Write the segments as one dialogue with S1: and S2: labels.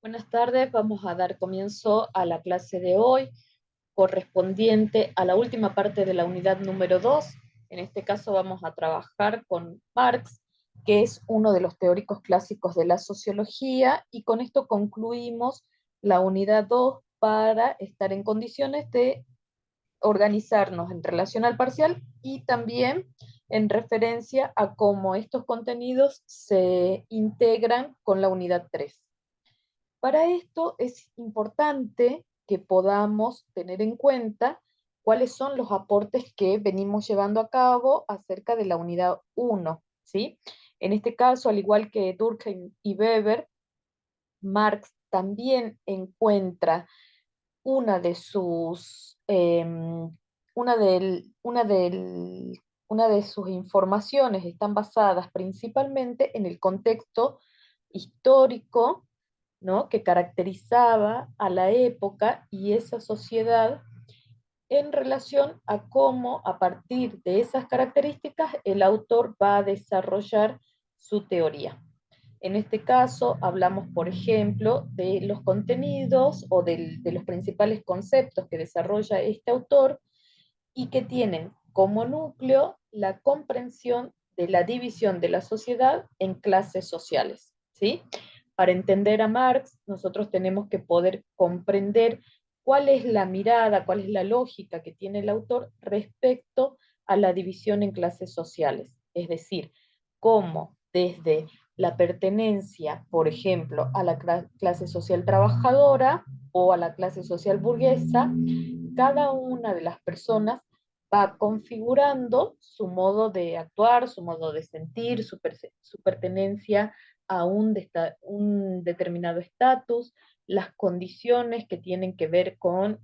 S1: Buenas tardes, vamos a dar comienzo a la clase de hoy, correspondiente a la última parte de la unidad número 2. En este caso vamos a trabajar con Marx, que es uno de los teóricos clásicos de la sociología, y con esto concluimos la unidad 2 para estar en condiciones de organizarnos en relación al parcial y también en referencia a cómo estos contenidos se integran con la unidad 3. Para esto es importante que podamos tener en cuenta cuáles son los aportes que venimos llevando a cabo acerca de la unidad 1, ¿sí? En este caso, al igual que Durkheim y Weber, Marx también encuentra una de sus, una de sus informaciones están basadas principalmente en el contexto histórico, ¿no?, que caracterizaba a la época y esa sociedad en relación a cómo, a partir de esas características, el autor va a desarrollar su teoría. En este caso, hablamos, por ejemplo, de los contenidos o de los principales conceptos que desarrolla este autor y que tienen como núcleo la comprensión de la división de la sociedad en clases sociales, ¿sí? Para entender a Marx, nosotros tenemos que poder comprender cuál es la mirada, cuál es la lógica que tiene el autor respecto a la división en clases sociales. Es decir, cómo desde la pertenencia, por ejemplo, a la clase social trabajadora o a la clase social burguesa, cada una de las personas va configurando su modo de actuar, su modo de sentir, su pertenencia a un determinado estatus, las condiciones que tienen que ver con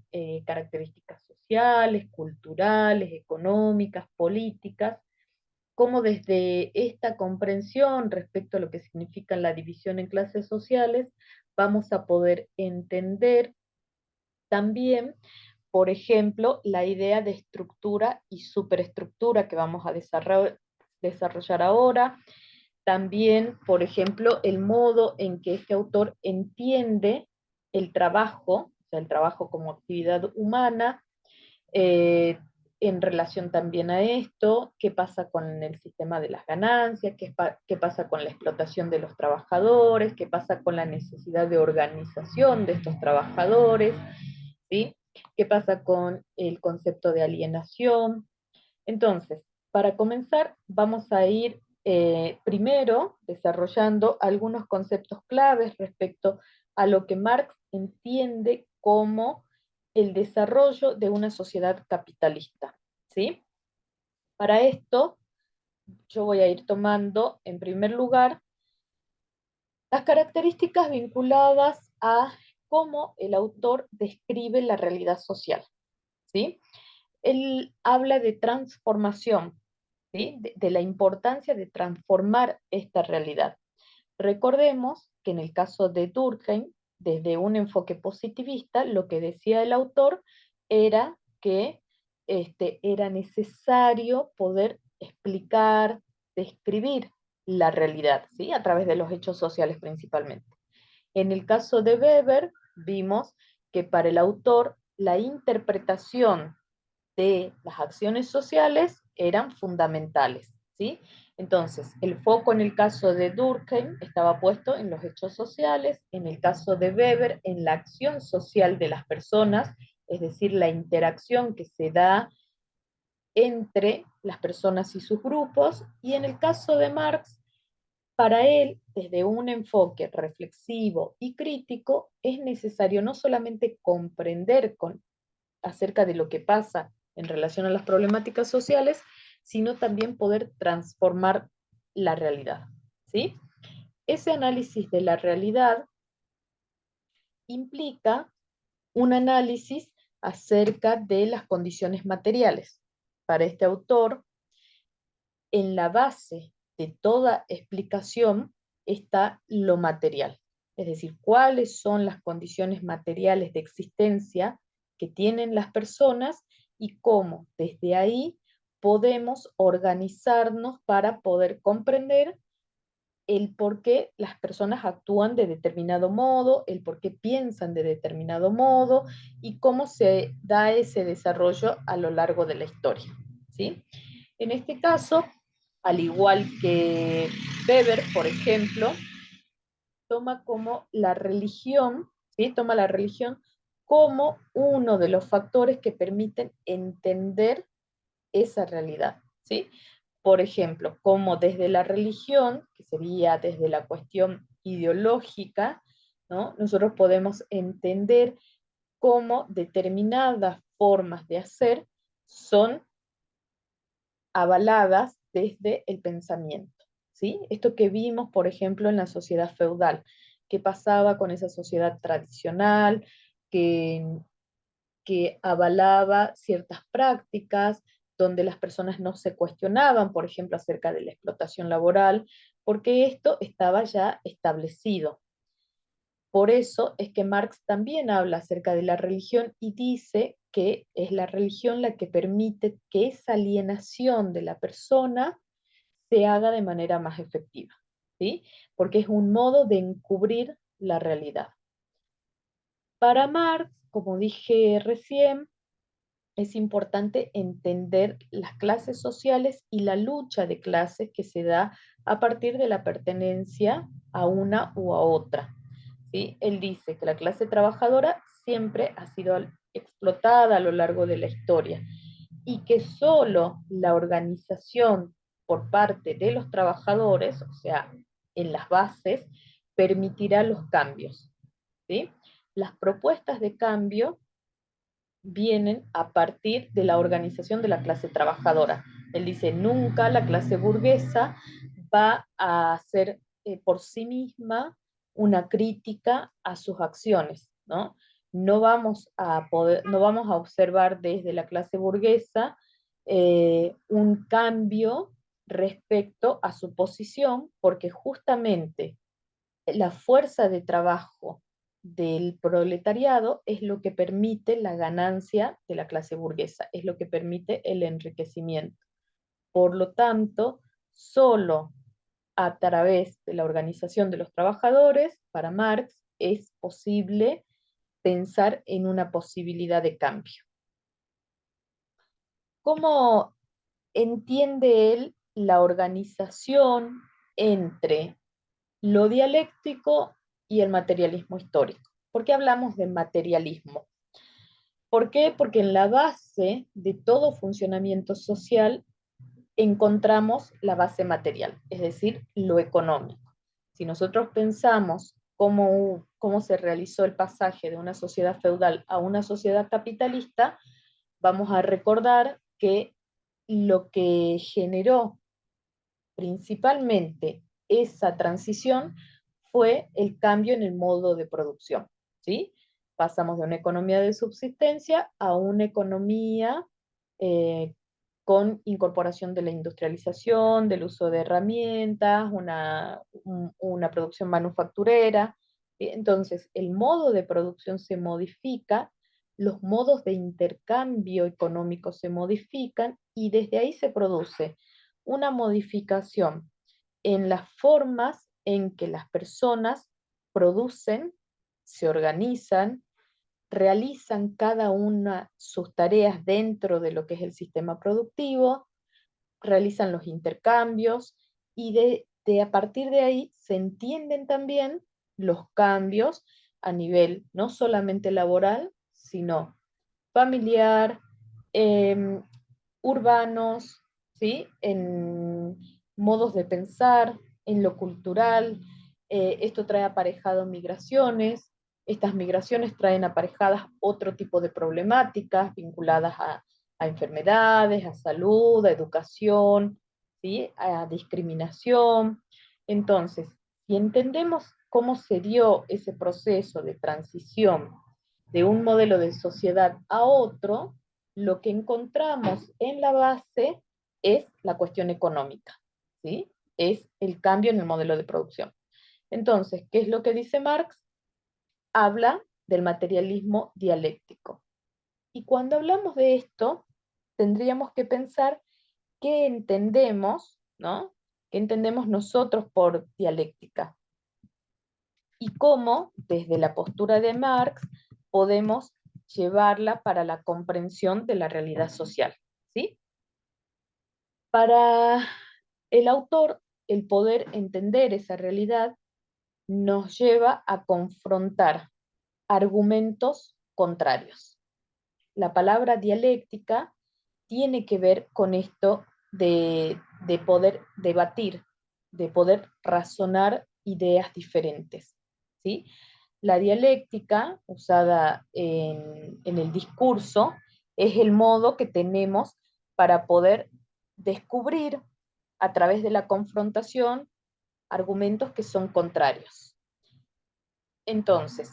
S1: características sociales, culturales, económicas, políticas, cómo desde esta comprensión respecto a lo que significa la división en clases sociales, vamos a poder entender también, por ejemplo, la idea de estructura y superestructura que vamos a desarrollar ahora. También, por ejemplo, el modo en que este autor entiende el trabajo, o sea, el trabajo como actividad humana, eh, en relación también a esto, qué pasa con el sistema de las ganancias, qué pasa con la explotación de los trabajadores, qué pasa con la necesidad de organización de estos trabajadores, ¿sí? ¿Qué pasa con el concepto de alienación? Entonces, para comenzar, vamos a ir primero desarrollando algunos conceptos claves respecto a lo que Marx entiende como el desarrollo de una sociedad capitalista, ¿sí? Para esto, yo voy a ir tomando, en primer lugar, las características vinculadas a cómo el autor describe la realidad social, ¿sí? Él habla de transformación, ¿sí? De la importancia de transformar esta realidad. Recordemos que en el caso de Durkheim, desde un enfoque positivista, lo que decía el autor era que era necesario poder explicar, describir la realidad, ¿sí?, a través de los hechos sociales principalmente. En el caso de Weber, vimos que para el autor la interpretación de las acciones sociales eran fundamentales, ¿sí? Entonces, el foco en el caso de Durkheim estaba puesto en los hechos sociales, en el caso de Weber, en la acción social de las personas, es decir, la interacción que se da entre las personas y sus grupos, y en el caso de Marx, para él, desde un enfoque reflexivo y crítico, es necesario no solamente comprender acerca de lo que pasa en relación a las problemáticas sociales, sino también poder transformar la realidad, ¿sí? Ese análisis de la realidad implica un análisis acerca de las condiciones materiales. Para este autor, en la base de toda explicación está lo material, es decir, cuáles son las condiciones materiales de existencia que tienen las personas y cómo desde ahí podemos organizarnos para poder comprender el por qué las personas actúan de determinado modo, el por qué piensan de determinado modo y cómo se da ese desarrollo a lo largo de la historia, ¿sí? En este caso, al igual que Weber, por ejemplo, toma como la religión, ¿sí? Toma la religión como uno de los factores que permiten entender esa realidad, ¿sí? Por ejemplo, como desde la religión, que sería desde la cuestión ideológica, ¿no? Nosotros podemos entender cómo determinadas formas de hacer son avaladas desde el pensamiento, ¿sí? Esto que vimos, por ejemplo, en la sociedad feudal, qué pasaba con esa sociedad tradicional que, que avalaba ciertas prácticas, donde las personas no se cuestionaban, por ejemplo, acerca de la explotación laboral, porque esto estaba ya establecido. Por eso es que Marx también habla acerca de la religión y dice que es la religión la que permite que esa alienación de la persona se haga de manera más efectiva, ¿sí? Porque es un modo de encubrir la realidad. Para Marx, como dije recién, es importante entender las clases sociales y la lucha de clases que se da a partir de la pertenencia a una u a otra. ¿Sí? Él dice que la clase trabajadora siempre ha sido explotada a lo largo de la historia y que solo la organización por parte de los trabajadores, o sea, en las bases, permitirá los cambios. ¿Sí? Las propuestas de cambio vienen a partir de la organización de la clase trabajadora. Él dice, nunca la clase burguesa va a hacer por sí misma una crítica a sus acciones, ¿no? No vamos a observar desde la clase burguesa un cambio respecto a su posición, porque justamente la fuerza de trabajo del proletariado es lo que permite la ganancia de la clase burguesa, es lo que permite el enriquecimiento. Por lo tanto, solo a través de la organización de los trabajadores, para Marx, es posible pensar en una posibilidad de cambio. ¿Cómo entiende él la organización entre lo dialéctico y el materialismo histórico? ¿Por qué hablamos de materialismo? ¿Por qué? Porque en la base de todo funcionamiento social encontramos la base material, es decir, lo económico. Si nosotros pensamos cómo se realizó el pasaje de una sociedad feudal a una sociedad capitalista, vamos a recordar que lo que generó principalmente esa transición fue el cambio en el modo de producción, ¿sí? Pasamos de una economía de subsistencia a una economía eh, con incorporación de la industrialización, del uso de herramientas, una producción manufacturera. Entonces, el modo de producción se modifica, los modos de intercambio económico se modifican y desde ahí se produce una modificación en las formas en que las personas producen, se organizan, realizan cada una sus tareas dentro de lo que es el sistema productivo, realizan los intercambios y a partir de ahí se entienden también los cambios a nivel no solamente laboral, sino familiar, eh, urbanos, ¿sí? En modos de pensar, en lo cultural. Esto trae aparejado migraciones. Estas migraciones traen aparejadas otro tipo de problemáticas vinculadas a enfermedades, a salud, a educación, ¿sí? A discriminación. Entonces, si entendemos cómo se dio ese proceso de transición de un modelo de sociedad a otro, lo que encontramos en la base es la cuestión económica, ¿sí? Es el cambio en el modelo de producción. Entonces, ¿qué es lo que dice Marx? Habla del materialismo dialéctico. Y cuando hablamos de esto, tendríamos que pensar qué entendemos, ¿no? ¿Qué entendemos nosotros por dialéctica? Y cómo, desde la postura de Marx, podemos llevarla para la comprensión de la realidad social, ¿sí? Para el autor, el poder entender esa realidad nos lleva a confrontar argumentos contrarios. La palabra dialéctica tiene que ver con esto de poder debatir, de poder razonar ideas diferentes, ¿sí? La dialéctica, usada en el discurso, es el modo que tenemos para poder descubrir a través de la confrontación argumentos que son contrarios. Entonces,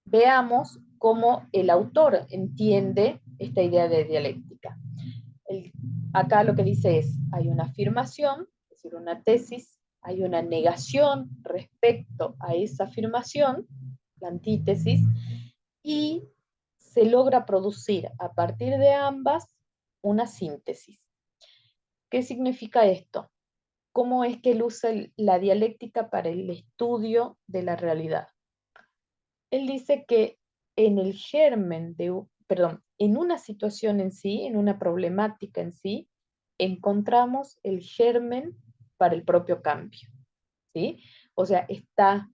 S1: veamos cómo el autor entiende esta idea de dialéctica. Acá lo que dice es, hay una afirmación, es decir, una tesis, hay una negación respecto a esa afirmación, la antítesis, y se logra producir a partir de ambas una síntesis. ¿Qué significa esto? ¿Cómo es que él usa la dialéctica para el estudio de la realidad? Él dice que en el germen perdón, en una situación en sí, en una problemática en sí, encontramos el germen para el propio cambio, ¿sí? O sea, está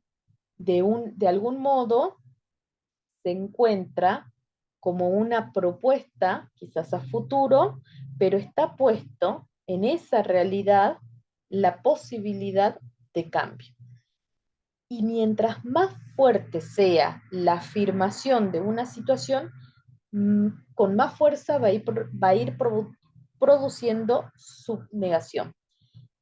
S1: de algún modo se encuentra como una propuesta, quizás a futuro, pero está puesto en esa realidad la posibilidad de cambio. Y mientras más fuerte sea la afirmación de una situación, con más fuerza va a ir produciendo su negación.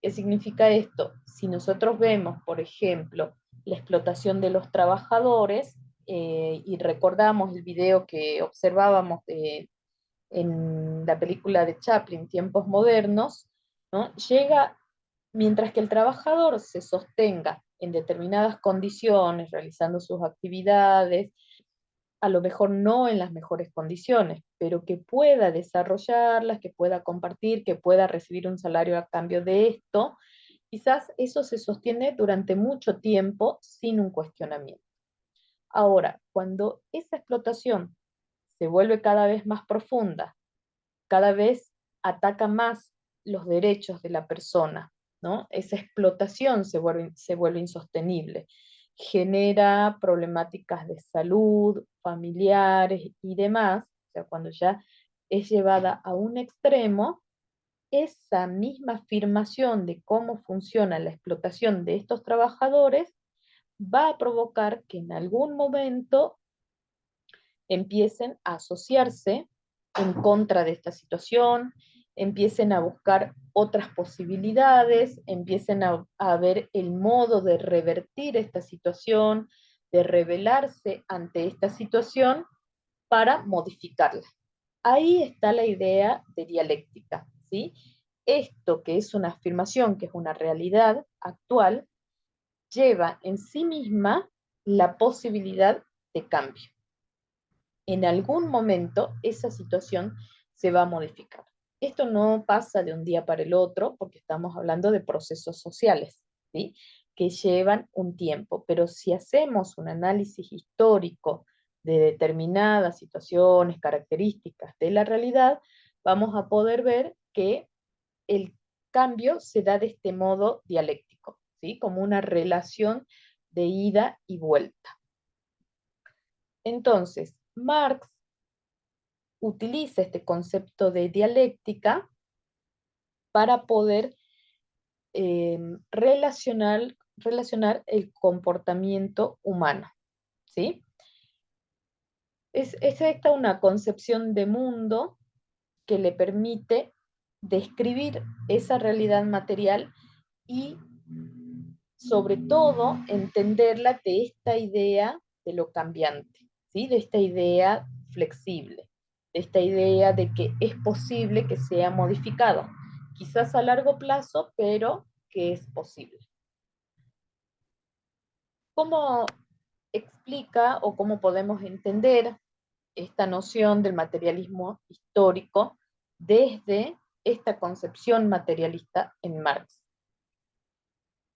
S1: ¿Qué significa esto? Si nosotros vemos, por ejemplo, la explotación de los trabajadores, y recordamos el video que observábamos en la película de Chaplin, Tiempos Modernos, ¿no? Llega, mientras que el trabajador se sostenga en determinadas condiciones, realizando sus actividades, a lo mejor no en las mejores condiciones, pero que pueda desarrollarlas, que pueda compartir, que pueda recibir un salario a cambio de esto, quizás eso se sostiene durante mucho tiempo sin un cuestionamiento. Ahora, cuando esa explotación se vuelve cada vez más profunda, cada vez ataca más los derechos de la persona, ¿no? Esa explotación se vuelve insostenible, genera problemáticas de salud, familiares y demás, o sea, cuando ya es llevada a un extremo, esa misma afirmación de cómo funciona la explotación de estos trabajadores va a provocar que en algún momento empiecen a asociarse en contra de esta situación, empiecen a buscar otras posibilidades, empiecen a ver el modo de revertir esta situación, de rebelarse ante esta situación para modificarla. Ahí está la idea de dialéctica, ¿sí? Esto que es una afirmación, que es una realidad actual, lleva en sí misma la posibilidad de cambio. En algún momento esa situación se va a modificar. Esto no pasa de un día para el otro porque estamos hablando de procesos sociales, ¿sí? Que llevan un tiempo, pero si hacemos un análisis histórico de determinadas situaciones, características de la realidad, vamos a poder ver que el cambio se da de este modo dialéctico, ¿sí? Como una relación de ida y vuelta. Entonces, Marx utiliza este concepto de dialéctica para poder relacionar el comportamiento humano, ¿sí? Es esta una concepción de mundo que le permite describir esa realidad material y, sobre todo, entenderla de esta idea de lo cambiante, ¿sí? De esta idea flexible, de esta idea de que es posible que sea modificado, quizás a largo plazo, pero que es posible. ¿Cómo explica o cómo podemos entender esta noción del materialismo histórico desde esta concepción materialista en Marx?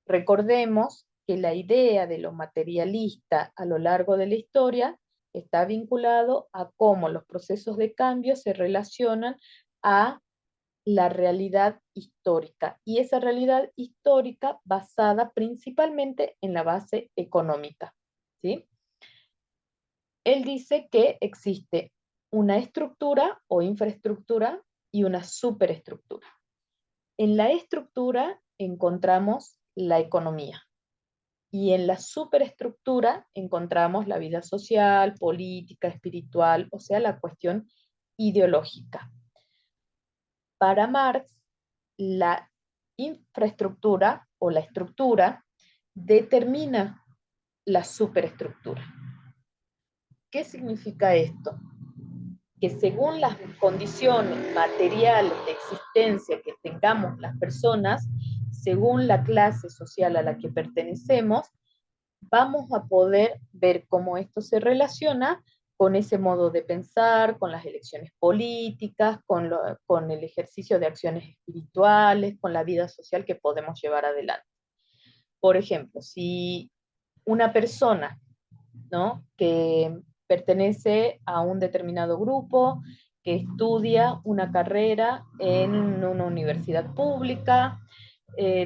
S1: Recordemos que la idea de lo materialista a lo largo de la historia está vinculado a cómo los procesos de cambio se relacionan a la realidad histórica, y esa realidad histórica basada principalmente en la base económica, ¿sí? Él dice que existe una estructura o infraestructura y una superestructura. En la estructura encontramos la economía y en la superestructura encontramos la vida social, política, espiritual, o sea, la cuestión ideológica. Para Marx, la infraestructura o la estructura determina la superestructura. ¿Qué significa esto? Que según las condiciones materiales de existencia que tengamos las personas, según la clase social a la que pertenecemos, vamos a poder ver cómo esto se relaciona con ese modo de pensar, con las elecciones políticas, con el ejercicio de acciones espirituales, con la vida social que podemos llevar adelante. Por ejemplo, si una persona, ¿no?, que pertenece a un determinado grupo, que estudia una carrera en una universidad pública,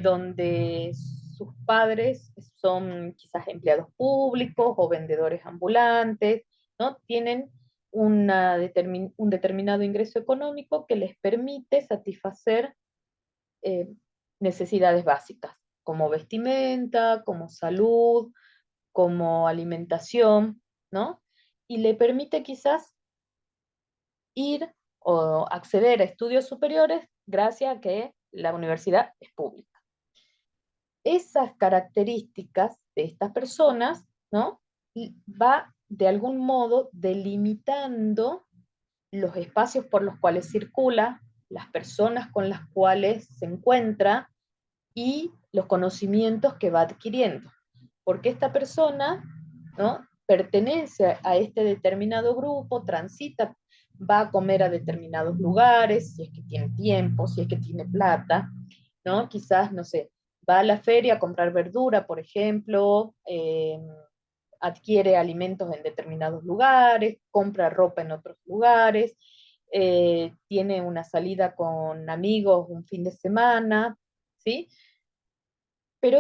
S1: donde sus padres son quizás empleados públicos o vendedores ambulantes, ¿no? Tienen un determinado ingreso económico que les permite satisfacer eh, necesidades básicas, como vestimenta, como salud, como alimentación, ¿no? Y le permite quizás ir o acceder a estudios superiores gracias a que la universidad es pública. Esas características de estas personas, ¿no?, va de algún modo delimitando los espacios por los cuales circula, las personas con las cuales se encuentra y los conocimientos que va adquiriendo. Porque esta persona, ¿no?, pertenece a este determinado grupo, transita, va a comer a determinados lugares, si es que tiene tiempo, si es que tiene plata, ¿no? Quizás, no sé, va a la feria a comprar verdura, por ejemplo, adquiere alimentos en determinados lugares, compra ropa en otros lugares, tiene una salida con amigos un fin de semana, ¿sí? Pero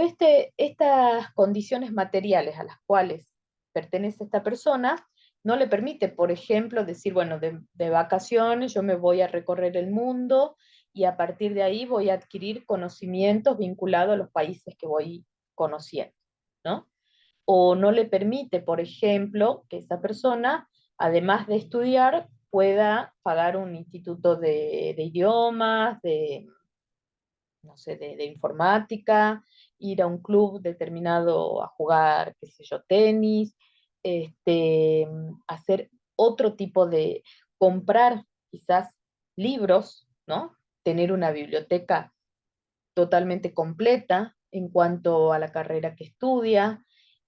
S1: estas condiciones materiales a las cuales pertenece esta persona no le permite, por ejemplo, decir, bueno, de vacaciones yo me voy a recorrer el mundo y a partir de ahí voy a adquirir conocimientos vinculados a los países que voy conociendo, ¿no? O no le permite, por ejemplo, que esa persona, además de estudiar, pueda pagar un instituto de idiomas, no sé, de informática, ir a un club determinado a jugar, qué sé yo, tenis, hacer otro tipo de, comprar quizás libros, ¿no? Tener una biblioteca totalmente completa en cuanto a la carrera que estudia,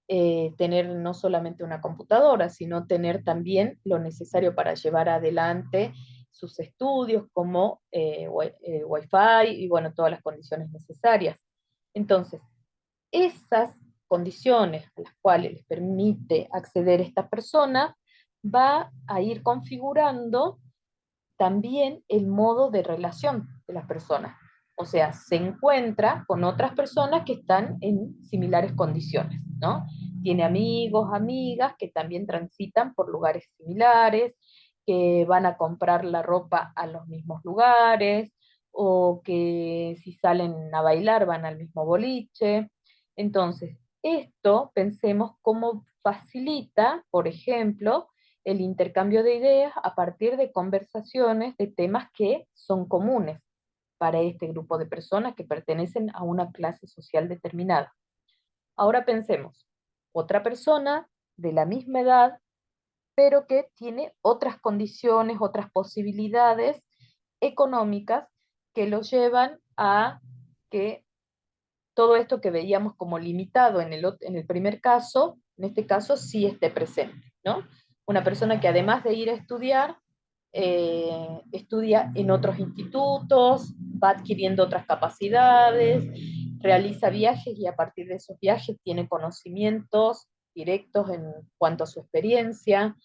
S1: tener no solamente una computadora, sino tener también lo necesario para llevar adelante sus estudios, como Wi-Fi y bueno, todas las condiciones necesarias. Entonces, esas condiciones a las cuales les permite acceder esta persona va a ir configurando también el modo de relación de las personas. O sea, se encuentra con otras personas que están en similares condiciones, ¿no? Tiene amigos, amigas que también transitan por lugares similares, que van a comprar la ropa a los mismos lugares, o que si salen a bailar van al mismo boliche. Entonces, esto pensemos cómo facilita, por ejemplo, el intercambio de ideas a partir de conversaciones de temas que son comunes para este grupo de personas que pertenecen a una clase social determinada. Ahora pensemos, otra persona de la misma edad, pero que tiene otras condiciones, otras posibilidades económicas que lo llevan a que todo esto que veíamos como limitado en el primer caso, en este caso sí esté presente, ¿no? Una persona que además de ir a estudiar, estudia en otros institutos, va adquiriendo otras capacidades, realiza viajes y a partir de esos viajes tiene conocimientos directos en cuanto a su experiencia,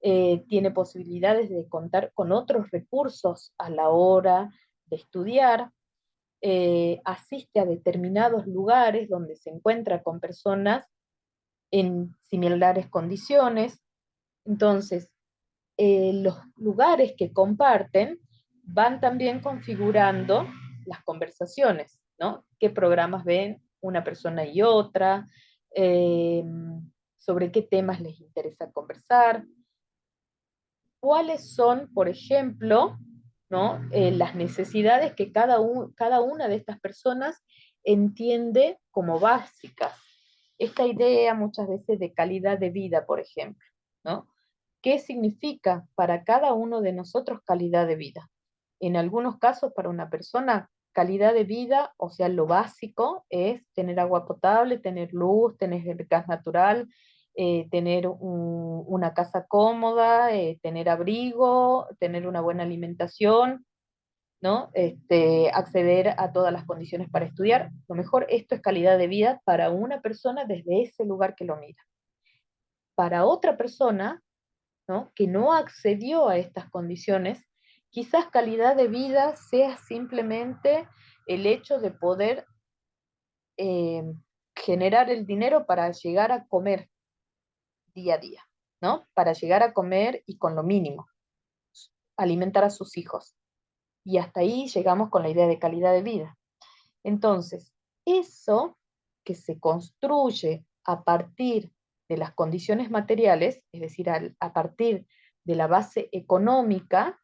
S1: tiene posibilidades de contar con otros recursos a la hora de estudiar, asiste a determinados lugares donde se encuentra con personas en similares condiciones. Entonces, los lugares que comparten van también configurando las conversaciones, ¿no? ¿Qué programas ven una persona y otra? Eh, sobre qué temas les interesa conversar, cuáles son, por ejemplo, ¿no? Las necesidades que cada una de estas personas entiende como básicas. Esta idea muchas veces de calidad de vida, por ejemplo, ¿no? ¿Qué significa para cada uno de nosotros calidad de vida? En algunos casos, para una persona, calidad de vida, o sea, lo básico es tener agua potable, tener luz, tener gas natural, tener una casa cómoda, tener abrigo, tener una buena alimentación, ¿no? Acceder a todas las condiciones para estudiar. Lo mejor, esto es calidad de vida para una persona desde ese lugar que lo mira. Para otra persona, ¿no? Que no accedió a estas condiciones, quizás calidad de vida sea simplemente el hecho de poder eh, generar el dinero para llegar a comer día a día, ¿no? Para llegar a comer y con lo mínimo, alimentar a sus hijos. Y hasta ahí llegamos con la idea de calidad de vida. Entonces, eso que se construye a partir de las condiciones materiales, es decir, a partir de la base económica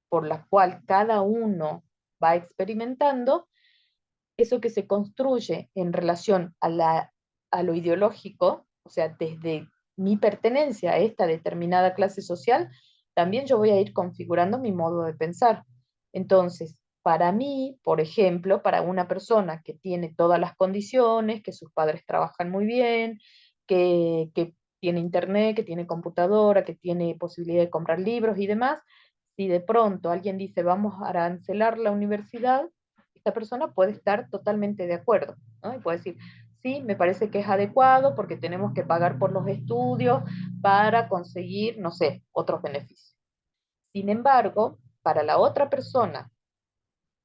S1: por la cual cada uno va experimentando, eso que se construye en relación a lo ideológico, o sea, desde mi pertenencia a esta determinada clase social, también yo voy a ir configurando mi modo de pensar. Entonces, para mí, por ejemplo, para una persona que tiene todas las condiciones, que sus padres trabajan muy bien, que tiene internet, que tiene computadora, que tiene posibilidad de comprar libros y demás, si de pronto alguien dice vamos a arancelar la universidad, esta persona puede estar totalmente de acuerdo, ¿no? Y puede decir, sí, me parece que es adecuado porque tenemos que pagar por los estudios para conseguir, no sé, otros beneficios. Sin embargo, para la otra persona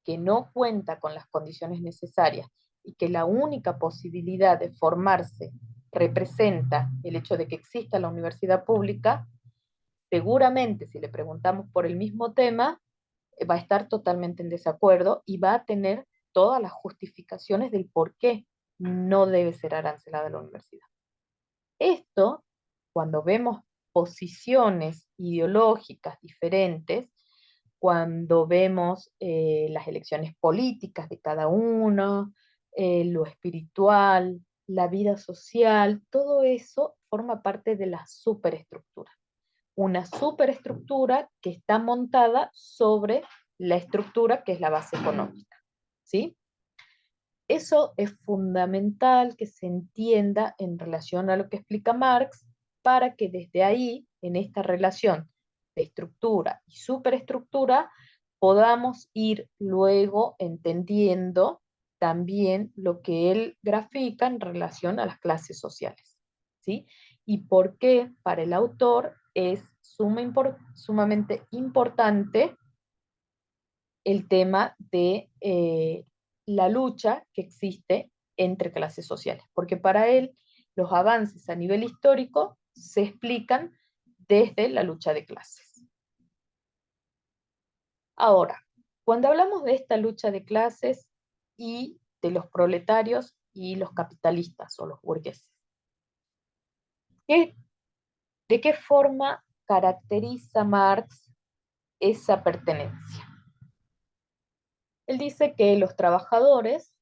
S1: que no cuenta con las condiciones necesarias y que la única posibilidad de formarse representa el hecho de que exista la universidad pública, seguramente si le preguntamos por el mismo tema, va a estar totalmente en desacuerdo y va a tener todas las justificaciones del por qué no debe ser arancelada la universidad. Esto, cuando vemos posiciones ideológicas diferentes, cuando vemos las elecciones políticas de cada uno, lo espiritual, la vida social, todo eso forma parte de la superestructura. Una superestructura que está montada sobre la estructura que es la base económica, ¿sí? Eso es fundamental que se entienda en relación a lo que explica Marx para que desde ahí, en esta relación de estructura y superestructura, podamos ir luego entendiendo también lo que él grafica en relación a las clases sociales, ¿sí? Y por qué para el autor es sumamente importante el tema de la lucha que existe entre clases sociales, porque para él los avances a nivel histórico se explican desde la lucha de clases. Ahora, cuando hablamos de esta lucha de clases y de los proletarios y los capitalistas o los burgueses, ¿de qué forma caracteriza Marx esa pertenencia? Él dice que los trabajadores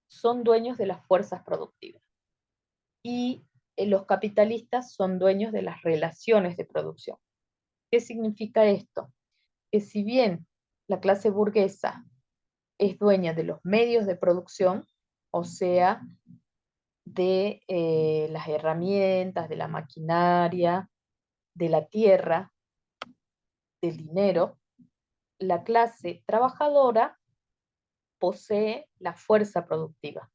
S1: son dueños de las fuerzas productivas y los capitalistas son dueños de las relaciones de producción. ¿Qué significa esto? Que si bien la clase burguesa es dueña de los medios de producción, o sea, de las herramientas, de la maquinaria, de la tierra, del dinero, la clase trabajadora posee la fuerza productiva,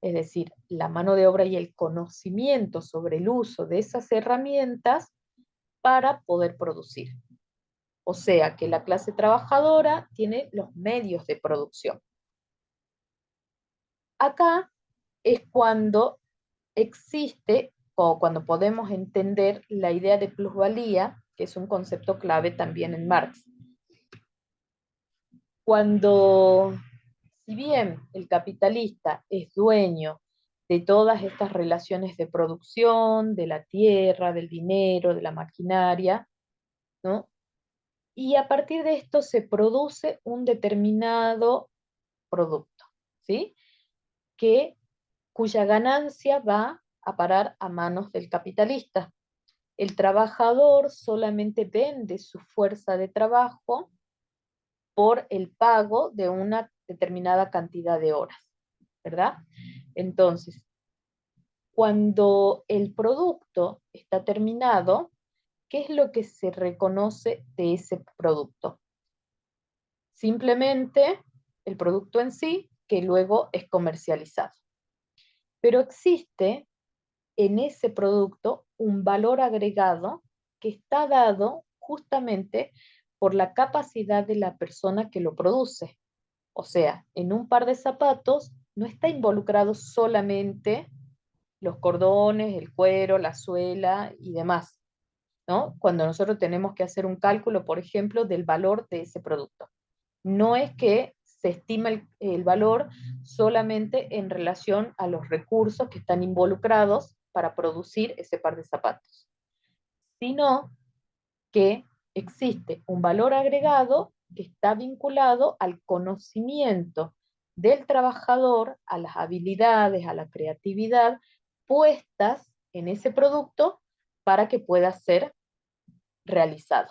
S1: es decir, la mano de obra y el conocimiento sobre el uso de esas herramientas para poder producir. O sea que la clase trabajadora tiene los medios de producción. Acá es cuando existe o cuando podemos entender la idea de plusvalía, que es un concepto clave también en Marx. Cuando, si bien el capitalista es dueño de todas estas relaciones de producción, de la tierra, del dinero, de la maquinaria, ¿no? Y a partir de esto se produce un determinado producto, ¿sí? Cuya ganancia va a parar a manos del capitalista. El trabajador solamente vende su fuerza de trabajo por el pago de una determinada cantidad de horas, ¿verdad? Entonces, cuando el producto está terminado, ¿qué es lo que se reconoce de ese producto? Simplemente el producto en sí, que luego es comercializado. Pero existe en ese producto un valor agregado que está dado justamente por la capacidad de la persona que lo produce. O sea, en un par de zapatos no está involucrado solamente los cordones, el cuero, la suela y demás, ¿no? Cuando nosotros tenemos que hacer un cálculo, por ejemplo, del valor de ese producto. No es que se estima el valor solamente en relación a los recursos que están involucrados para producir ese par de zapatos, sino que existe un valor agregado que está vinculado al conocimiento del trabajador, a las habilidades, a la creatividad puestas en ese producto para que pueda ser realizado.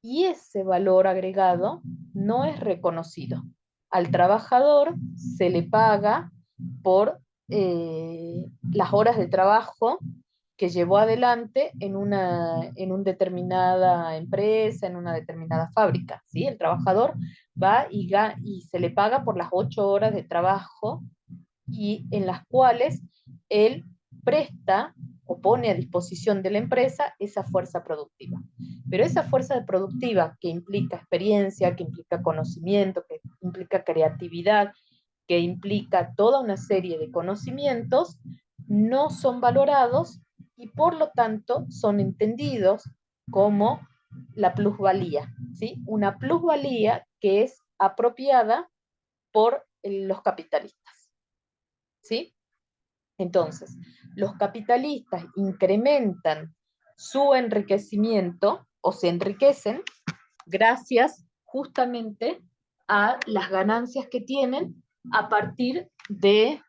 S1: Y ese valor agregado no es reconocido. Al trabajador se le paga por las horas de trabajo que llevó adelante en una determinada empresa, en una determinada fábrica, ¿sí? El trabajador va y se le paga por las 8 horas de trabajo y en las cuales él presta o pone a disposición de la empresa esa fuerza productiva. Pero esa fuerza productiva que implica experiencia, que implica conocimiento, que implica creatividad, que implica toda una serie de conocimientos, no son valorados y por lo tanto son entendidos como la plusvalía, ¿sí? Una plusvalía que es apropiada por los capitalistas, ¿sí? Entonces, los capitalistas incrementan su enriquecimiento o se enriquecen gracias justamente a las ganancias que tienen a partir de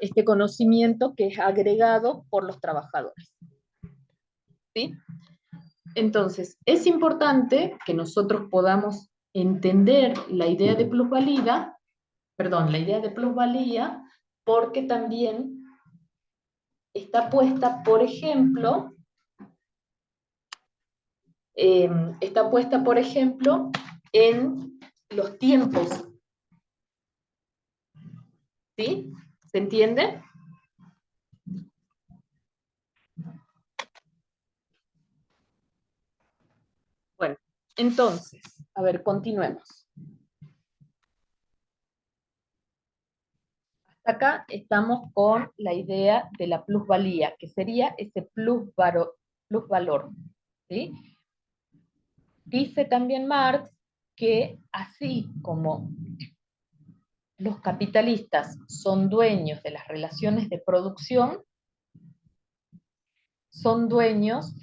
S1: este conocimiento que es agregado por los trabajadores. ¿Sí? Entonces, es importante que nosotros podamos entender la idea de plusvalía, porque también está puesta, por ejemplo, en los tiempos. ¿Sí? ¿Se entiende? Bueno, entonces, a ver, continuemos. Hasta acá estamos con la idea de la plusvalía, que sería ese plusvalor. ¿Sí? Dice también Marx que así como los capitalistas son dueños de las relaciones de producción, son dueños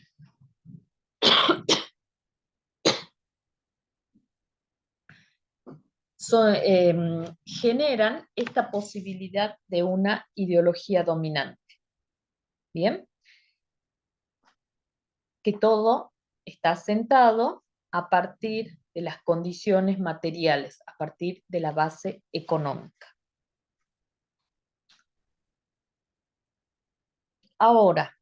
S1: generan esta posibilidad de una ideología dominante. ¿Bien? Que todo está sentado a partir de las condiciones materiales, a partir de la base económica. Ahora,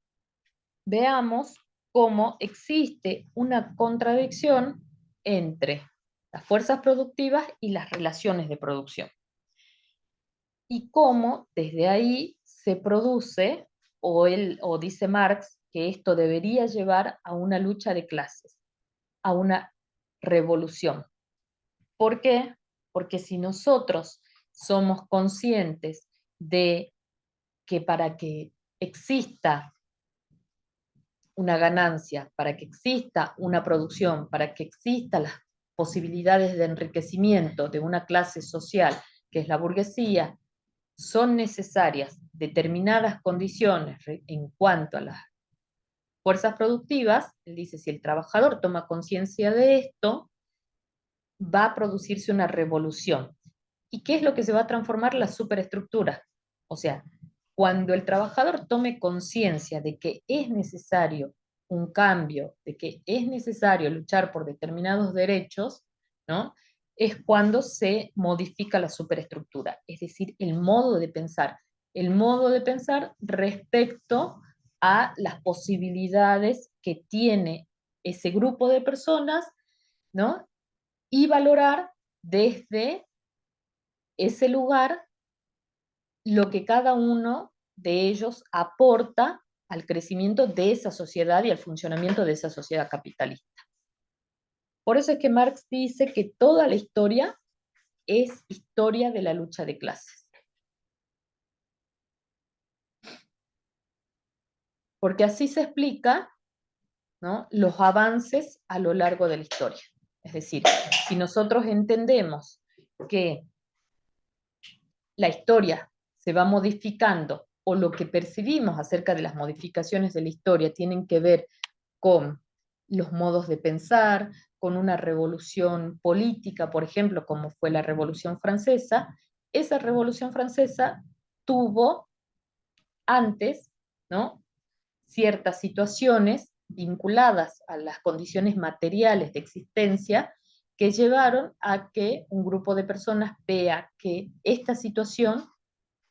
S1: veamos cómo existe una contradicción entre las fuerzas productivas y las relaciones de producción. Y cómo desde ahí se produce, o dice Marx, que esto debería llevar a una lucha de clases, a una revolución. ¿Por qué? Porque si nosotros somos conscientes de que para que exista una ganancia, para que exista una producción, para que existan las posibilidades de enriquecimiento de una clase social, que es la burguesía, son necesarias determinadas condiciones en cuanto a las fuerzas productivas. Él dice, si el trabajador toma conciencia de esto, va a producirse una revolución. ¿Y qué es lo que se va a transformar? La superestructura. O sea, cuando el trabajador tome conciencia de que es necesario un cambio, de que es necesario luchar por determinados derechos, ¿no? Es cuando se modifica la superestructura, es decir, el modo de pensar respecto a las posibilidades que tiene ese grupo de personas, ¿no? Y valorar desde ese lugar lo que cada uno de ellos aporta al crecimiento de esa sociedad y al funcionamiento de esa sociedad capitalista. Por eso es que Marx dice que toda la historia es historia de la lucha de clases. Porque así se explica, ¿no?, los avances a lo largo de la historia. Es decir, si nosotros entendemos que la historia se va modificando, o lo que percibimos acerca de las modificaciones de la historia tienen que ver con los modos de pensar, con una revolución política, por ejemplo, como fue la Revolución Francesa. Esa Revolución Francesa tuvo antes, ¿no?, ciertas situaciones vinculadas a las condiciones materiales de existencia que llevaron a que un grupo de personas vea que esta situación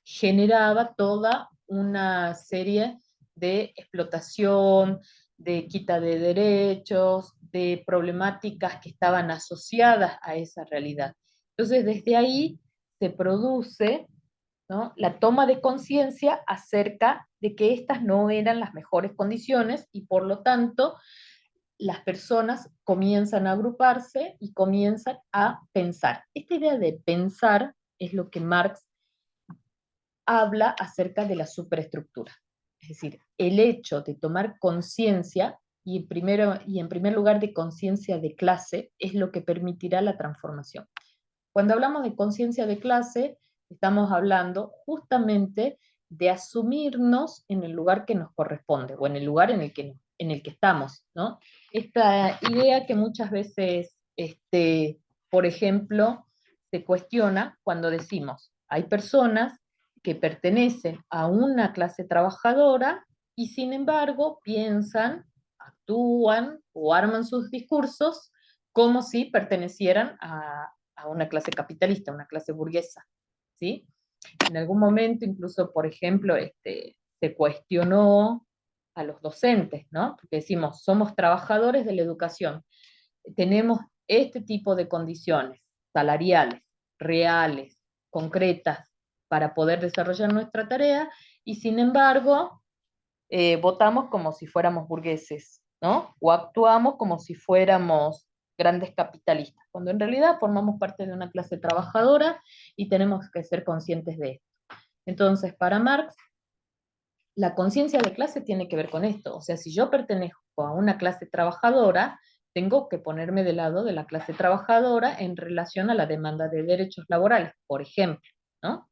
S1: generaba toda una serie de explotación, de quita de derechos, de problemáticas que estaban asociadas a esa realidad. Entonces, desde ahí se produce, ¿no?, la toma de conciencia acerca de que estas no eran las mejores condiciones y por lo tanto las personas comienzan a agruparse y comienzan a pensar. Esta idea de pensar es lo que Marx habla acerca de la superestructura. Es decir, el hecho de tomar conciencia, y en primer lugar de conciencia de clase, es lo que permitirá la transformación. Cuando hablamos de conciencia de clase, estamos hablando justamente de asumirnos en el lugar que nos corresponde, o en el lugar en el que estamos, ¿no? Esta idea que muchas veces, por ejemplo, se cuestiona cuando decimos, hay personas que pertenecen a una clase trabajadora y sin embargo piensan, actúan o arman sus discursos como si pertenecieran a una clase capitalista, a una clase burguesa, ¿sí? En algún momento, incluso, por ejemplo, se cuestionó a los docentes, ¿no? Porque decimos, somos trabajadores de la educación, tenemos este tipo de condiciones salariales, reales, concretas, para poder desarrollar nuestra tarea, y sin embargo, votamos como si fuéramos burgueses, ¿no? O actuamos como si fuéramos grandes capitalistas, cuando en realidad formamos parte de una clase trabajadora y tenemos que ser conscientes de esto. Entonces, para Marx, la conciencia de clase tiene que ver con esto. O sea, si yo pertenezco a una clase trabajadora, tengo que ponerme del lado de la clase trabajadora en relación a la demanda de derechos laborales, por ejemplo, ¿no?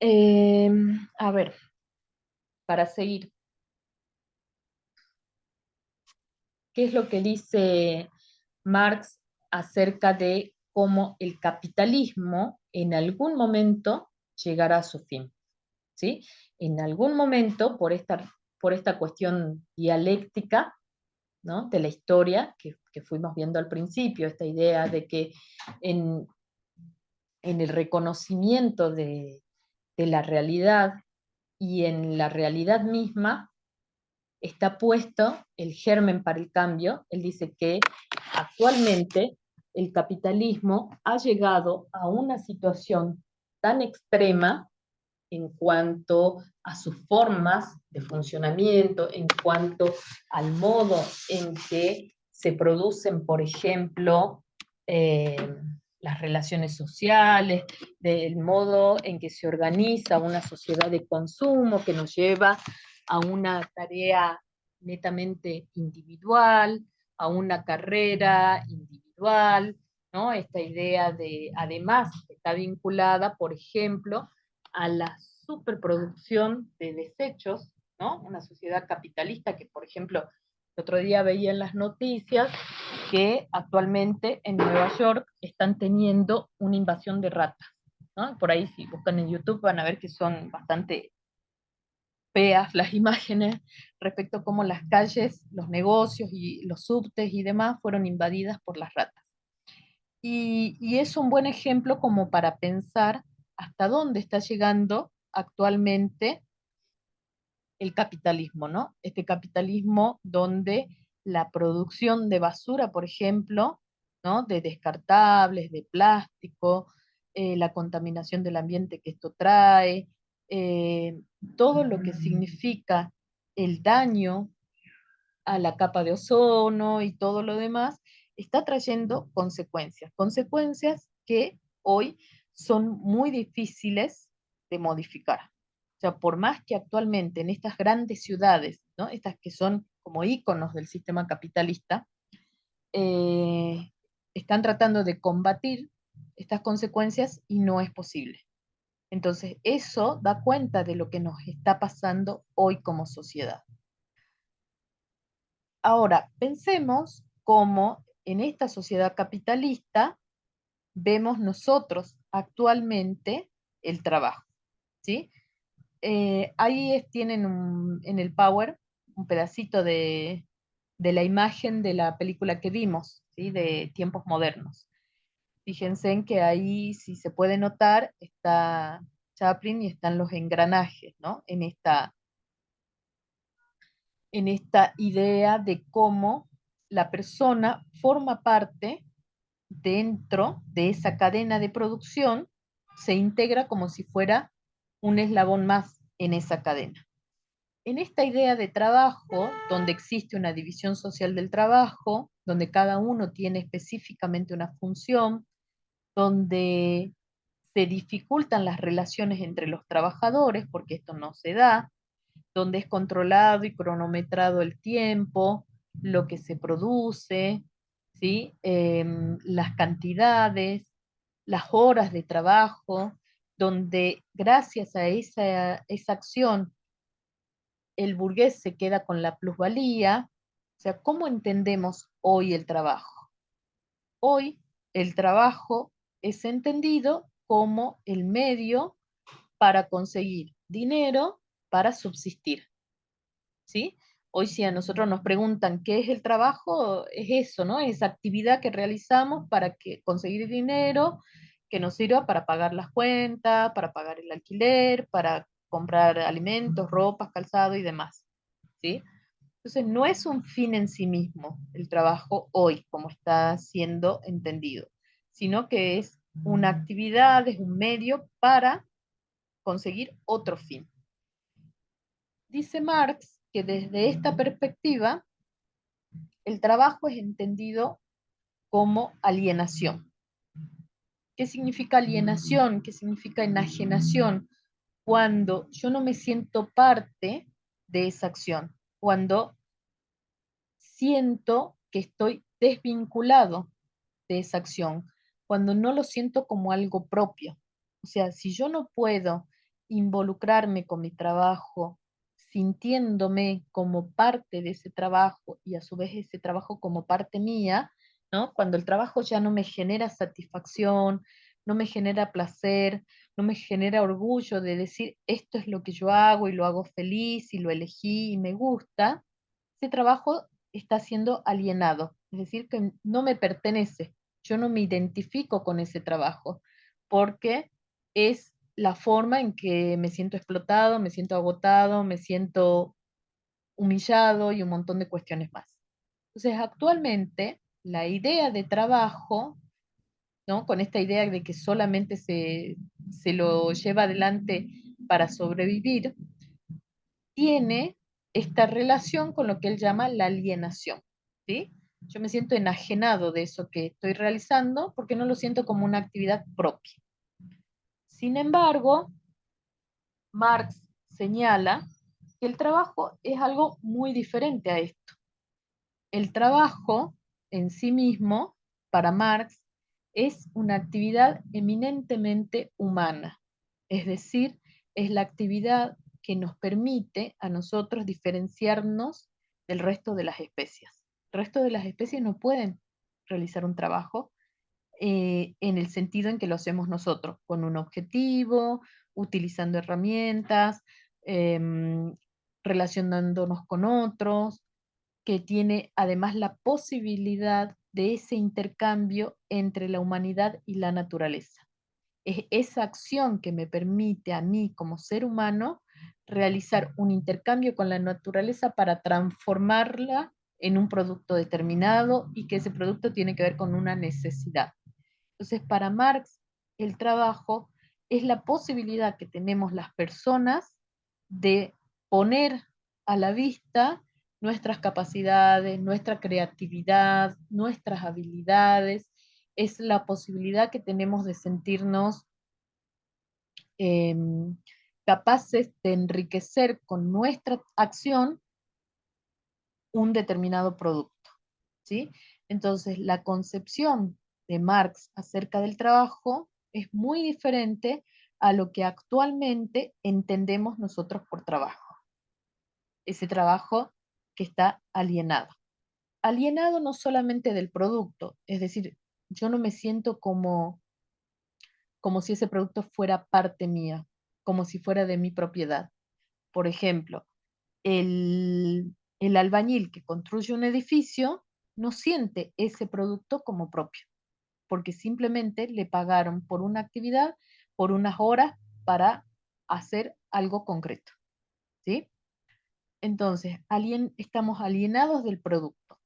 S1: A ver, para seguir, ¿qué es lo que dice Marx acerca de cómo el capitalismo en algún momento llegará a su fin? ¿Sí? En algún momento, por esta cuestión dialéctica, ¿no?, de la historia que fuimos viendo al principio, esta idea de que en, en el reconocimiento de la realidad y en la realidad misma está puesto el germen para el cambio. Él dice que actualmente el capitalismo ha llegado a una situación tan extrema en cuanto a sus formas de funcionamiento, en cuanto al modo en que se producen, por ejemplo, las relaciones sociales, del modo en que se organiza una sociedad de consumo que nos lleva a una tarea netamente individual, a una carrera individual, ¿no? Esta idea de, además, está vinculada, por ejemplo, a la superproducción de desechos, ¿no? Una sociedad capitalista que, por ejemplo, el otro día veía en las noticias que actualmente en Nueva York están teniendo una invasión de ratas, ¿no? Por ahí si buscan en YouTube van a ver que son bastante feas las imágenes respecto a cómo las calles, los negocios y los subtes y demás fueron invadidas por las ratas. Y es un buen ejemplo como para pensar hasta dónde está llegando actualmente el capitalismo, ¿no? Este capitalismo donde la producción de basura, por ejemplo, ¿no? De descartables, de plástico, la contaminación del ambiente que esto trae, eh, todo lo que significa el daño a la capa de ozono y todo lo demás, está trayendo consecuencias, consecuencias que hoy son muy difíciles de modificar. O sea, por más que actualmente en estas grandes ciudades, ¿no? Estas que son como íconos del sistema capitalista, eh, están tratando de combatir estas consecuencias y no es posible. Entonces, eso da cuenta de lo que nos está pasando hoy como sociedad. Ahora, pensemos cómo en esta sociedad capitalista vemos nosotros actualmente el trabajo, ¿sí? Tienen en el Power un pedacito de la imagen de la película que vimos, ¿sí? De Tiempos Modernos. Fíjense en que ahí, si se puede notar, está Chaplin y están los engranajes, ¿no? En esta idea de cómo la persona forma parte dentro de esa cadena de producción, se integra como si fuera un eslabón más en esa cadena. En esta idea de trabajo, donde existe una división social del trabajo, donde cada uno tiene específicamente una función, donde se dificultan las relaciones entre los trabajadores, porque esto no se da, donde es controlado y cronometrado el tiempo, lo que se produce, ¿sí? Las cantidades, las horas de trabajo, donde gracias a esa acción el burgués se queda con la plusvalía. O sea, ¿cómo entendemos hoy el trabajo? Hoy el trabajo es entendido como el medio para conseguir dinero para subsistir. ¿Sí? Hoy si a nosotros nos preguntan qué es el trabajo, es eso, ¿no? Esa actividad que realizamos para conseguir dinero que nos sirva para pagar las cuentas, para pagar el alquiler, para comprar alimentos, ropas, calzado y demás, ¿sí? Entonces no es un fin en sí mismo el trabajo hoy, como está siendo entendido, sino que es una actividad, es un medio para conseguir otro fin. Dice Marx que desde esta perspectiva el trabajo es entendido como alienación. ¿Qué significa alienación? ¿Qué significa enajenación? Cuando yo no me siento parte de esa acción, cuando siento que estoy desvinculado de esa acción, cuando no lo siento como algo propio. O sea, si yo no puedo involucrarme con mi trabajo, sintiéndome como parte de ese trabajo y a su vez ese trabajo como parte mía, ¿no? Cuando el trabajo ya no me genera satisfacción, no me genera placer, no me genera orgullo de decir esto es lo que yo hago y lo hago feliz y lo elegí y me gusta, ese trabajo está siendo alienado, es decir, que no me pertenece, yo no me identifico con ese trabajo, porque es la forma en que me siento explotado, me siento agotado, me siento humillado y un montón de cuestiones más. Entonces, actualmente, la idea de trabajo, ¿no? Con esta idea de que solamente se lo lleva adelante para sobrevivir, tiene esta relación con lo que él llama la alienación, ¿sí? Yo me siento enajenado de eso que estoy realizando porque no lo siento como una actividad propia. Sin embargo, Marx señala que el trabajo es algo muy diferente a esto. El trabajo en sí mismo, para Marx, es una actividad eminentemente humana, es decir, es la actividad que nos permite a nosotros diferenciarnos del resto de las especies. El resto de las especies no pueden realizar un trabajo en el sentido en que lo hacemos nosotros, con un objetivo, utilizando herramientas, em, relacionándonos con otros, que tiene además la posibilidad de ese intercambio entre la humanidad y la naturaleza. Es esa acción que me permite a mí como ser humano realizar un intercambio con la naturaleza para transformarla en un producto determinado y que ese producto tiene que ver con una necesidad. Entonces, para Marx, el trabajo es la posibilidad que tenemos las personas de poner a la vista nuestras capacidades, nuestra creatividad, nuestras habilidades. Es la posibilidad que tenemos de sentirnos eh, capaces de enriquecer con nuestra acción un determinado producto, ¿sí? Entonces, la concepción de Marx acerca del trabajo es muy diferente a lo que actualmente entendemos nosotros por trabajo. Ese trabajo que está alienado. Alienado no solamente del producto, es decir, yo no me siento como si ese producto fuera parte mía, como si fuera de mi propiedad. Por ejemplo, el albañil que construye un edificio no siente ese producto como propio, porque simplemente le pagaron por una actividad, por unas horas para hacer algo concreto, ¿sí? Entonces, estamos alienados del producto,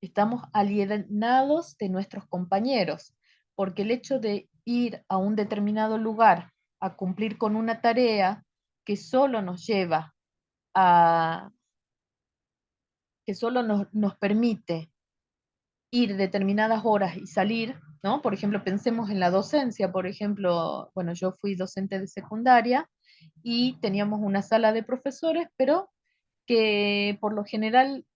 S1: estamos alienados de nuestros compañeros, porque el hecho de ir a un determinado lugar a cumplir con una tarea que solo nos lleva a, que solo nos permite ir determinadas horas y salir, ¿no? Por ejemplo, pensemos en la docencia, por ejemplo, bueno, yo fui docente de secundaria y teníamos una sala de profesores, pero que por lo general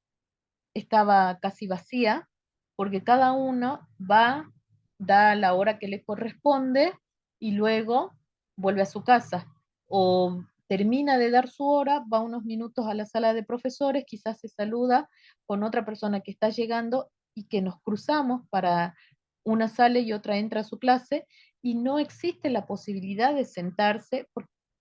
S1: estaba casi vacía, porque cada uno va, da la hora que le corresponde y luego vuelve a su casa. O termina de dar su hora, va unos minutos a la sala de profesores, quizás se saluda con otra persona que está llegando y que nos cruzamos para una sale y otra entra a su clase y no existe la posibilidad de sentarse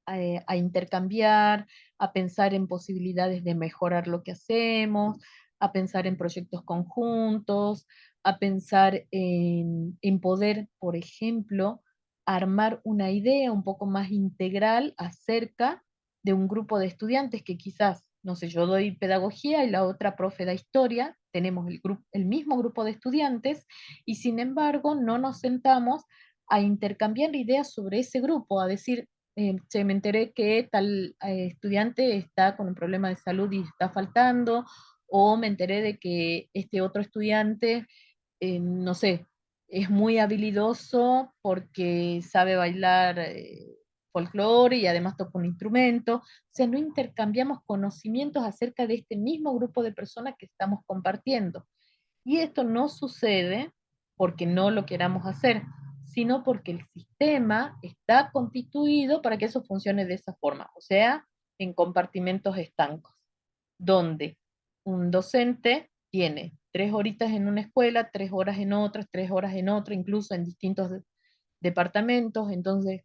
S1: a intercambiar, a pensar en posibilidades de mejorar lo que hacemos, a pensar en proyectos conjuntos, a pensar en poder, por ejemplo, armar una idea un poco más integral acerca de un grupo de estudiantes que quizás, no sé, yo doy pedagogía y la otra profe da historia, tenemos el mismo grupo de estudiantes y sin embargo no nos sentamos a intercambiar ideas sobre ese grupo, a decir, che, me enteré que tal estudiante está con un problema de salud y está faltando, o me enteré de que este otro estudiante, no sé, es muy habilidoso porque sabe bailar folclore y además toca un instrumento. O sea, no intercambiamos conocimientos acerca de este mismo grupo de personas que estamos compartiendo. Y esto no sucede porque no lo queramos hacer, sino porque el sistema está constituido para que eso funcione de esa forma, o sea, en compartimentos estancos, donde un docente tiene 3 horitas en una escuela, 3 horas en otra, 3 horas en otra, incluso en distintos departamentos, entonces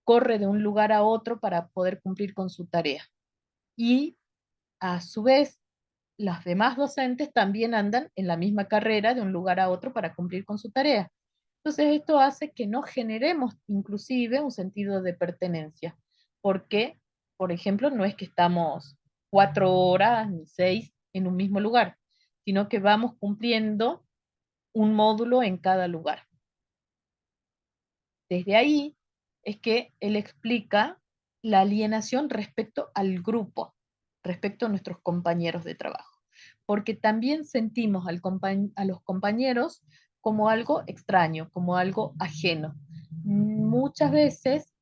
S1: corre de un lugar a otro para poder cumplir con su tarea. Y a su vez, las demás docentes también andan en la misma carrera de un lugar a otro para cumplir con su tarea. Entonces esto hace que no generemos inclusive un sentido de pertenencia, porque, por ejemplo, no es que estamos 4 horas ni 6 en un mismo lugar, sino que vamos cumpliendo un módulo en cada lugar. Desde ahí es que él explica la alienación respecto al grupo, respecto a nuestros compañeros de trabajo, porque también sentimos a los compañeros como algo extraño, como algo ajeno. Muchas veces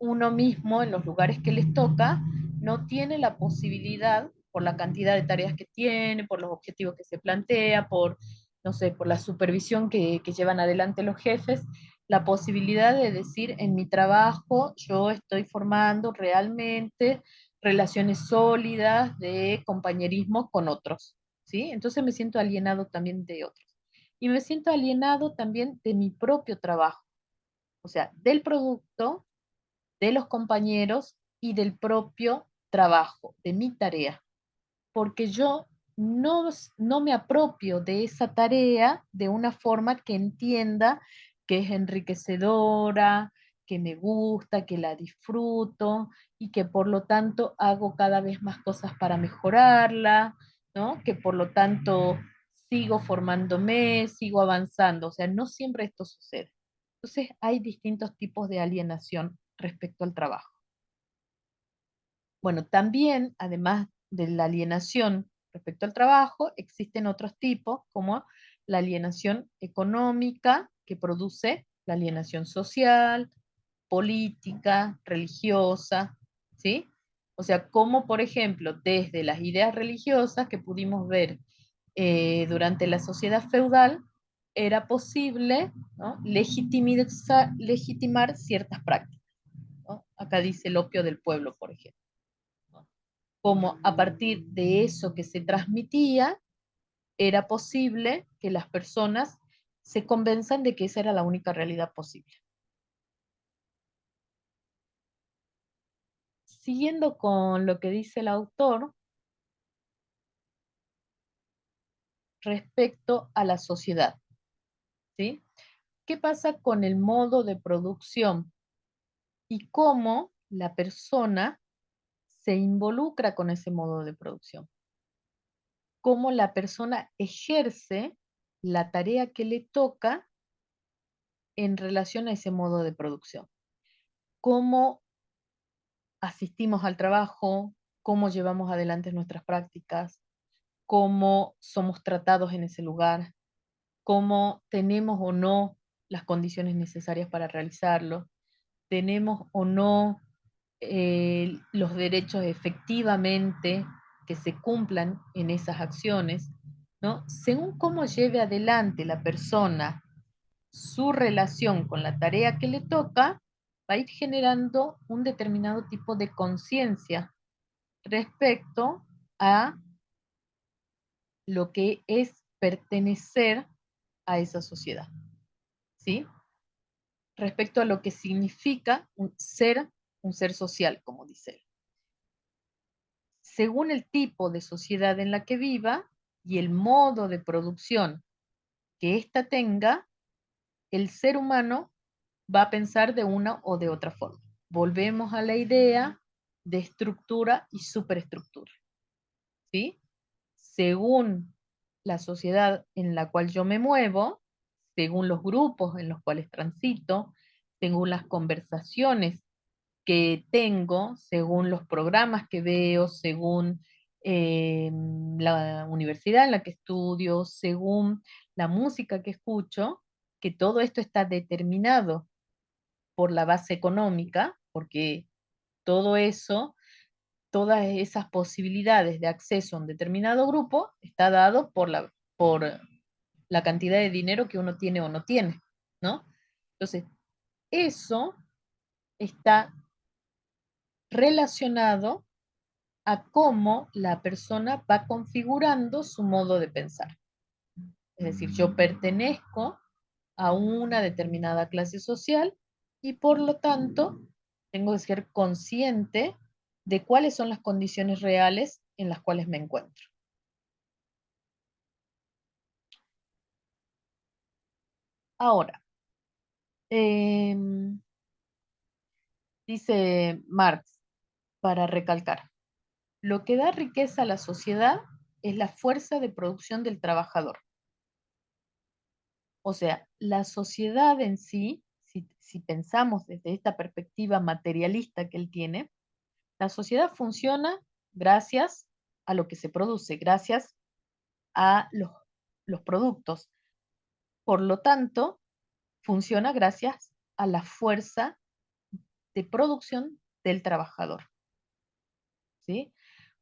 S1: uno mismo en los lugares que les toca no tiene la posibilidad, por la cantidad de tareas que tiene, por los objetivos que se plantea, por, no sé, por la supervisión que llevan adelante los jefes, la posibilidad de decir, en mi trabajo yo estoy formando realmente relaciones sólidas de compañerismo con otros, ¿sí? Entonces me siento alienado también de otros. Y me siento alienado también de mi propio trabajo, o sea, del producto, de los compañeros y del propio trabajo, de mi tarea, porque yo no me apropio de esa tarea de una forma que entienda que es enriquecedora, que me gusta, que la disfruto y que por lo tanto hago cada vez más cosas para mejorarla, ¿no? Que por lo tanto sigo formándome, sigo avanzando, o sea, no siempre esto sucede. Entonces hay distintos tipos de alienación respecto al trabajo. Bueno, también, además de la alienación respecto al trabajo, existen otros tipos, como la alienación económica, que produce la alienación social, política, religiosa, ¿sí? O sea, como por ejemplo, desde las ideas religiosas que pudimos ver durante la sociedad feudal, era posible, ¿no?, legitimar ciertas prácticas, ¿no? Acá dice el opio del pueblo, por ejemplo, ¿no? Como a partir de eso que se transmitía, era posible que las personas se convenzan de que esa era la única realidad posible. Siguiendo con lo que dice el autor respecto a la sociedad, ¿sí? ¿Qué pasa con el modo de producción y cómo la persona se involucra con ese modo de producción? Cómo la persona ejerce la tarea que le toca en relación a ese modo de producción. Cómo asistimos al trabajo, cómo llevamos adelante nuestras prácticas, cómo somos tratados en ese lugar, cómo tenemos o no las condiciones necesarias para realizarlo, tenemos o no los derechos efectivamente que se cumplan en esas acciones, ¿no? Según cómo lleve adelante la persona su relación con la tarea que le toca, va a ir generando un determinado tipo de conciencia respecto a lo que es pertenecer a esa sociedad, ¿sí? Respecto a lo que significa un ser social, como dice él. Según el tipo de sociedad en la que viva y el modo de producción que ésta tenga, el ser humano va a pensar de una o de otra forma. Volvemos a la idea de estructura y superestructura, ¿sí? Según la sociedad en la cual yo me muevo, según los grupos en los cuales transito, según las conversaciones que tengo, según los programas que veo, según la universidad en la que estudio, según la música que escucho, que todo esto está determinado por la base económica, porque todo eso, todas esas posibilidades de acceso a un determinado grupo está dado por la cantidad de dinero que uno tiene o no tiene, ¿no? Entonces, eso está relacionado a cómo la persona va configurando su modo de pensar. Es decir, yo pertenezco a una determinada clase social y por lo tanto tengo que ser consciente de cuáles son las condiciones reales en las cuales me encuentro. Ahora, eh, dice Marx, para recalcar, Lo que da riqueza a la sociedad es la fuerza de producción del trabajador. O sea, la sociedad en sí, si pensamos desde esta perspectiva materialista que él tiene, la sociedad funciona gracias a lo que se produce, gracias a los productos. Por lo tanto, funciona gracias a la fuerza de producción del trabajador, ¿sí?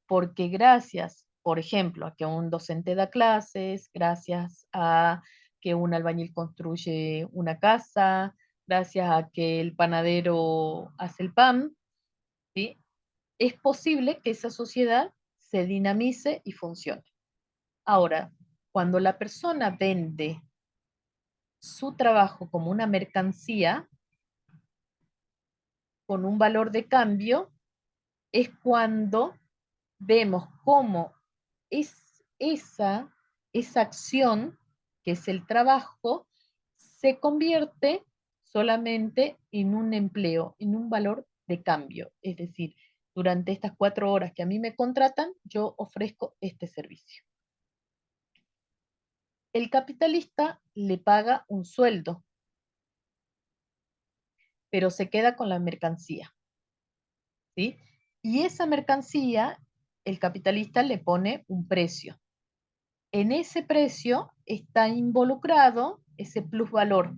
S1: Porque gracias, por ejemplo, a que un docente da clases, gracias a que un albañil construye una casa, gracias a que el panadero hace el pan, ¿sí? Es posible que esa sociedad se dinamice y funcione. Ahora, cuando la persona vende su trabajo como una mercancía con un valor de cambio, es cuando vemos cómo esa acción, que es el trabajo, se convierte solamente en un empleo, en un valor de cambio. Es decir, durante estas 4 horas que a mí me contratan, yo ofrezco este servicio. El capitalista le paga un sueldo, pero se queda con la mercancía, ¿sí? Y esa mercancía, el capitalista le pone un precio. En ese precio está involucrado ese plusvalor.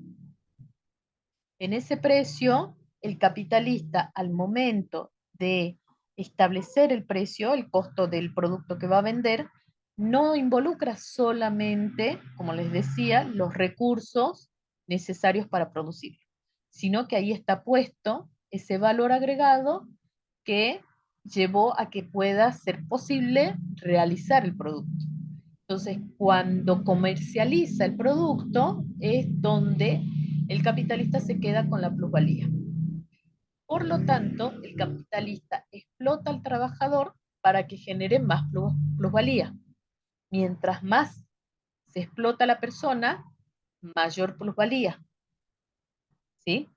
S1: En ese precio, el capitalista, al momento de establecer el precio, el costo del producto que va a vender, no involucra solamente, como les decía, los recursos necesarios para producirlo, sino que ahí está puesto ese valor agregado que llevó a que pueda ser posible realizar el producto. Entonces, cuando comercializa el producto, es donde el capitalista se queda con la plusvalía. Por lo tanto, el capitalista explota al trabajador para que genere más plusvalía. Mientras más se explota a la persona, mayor plusvalía. ¿Sí?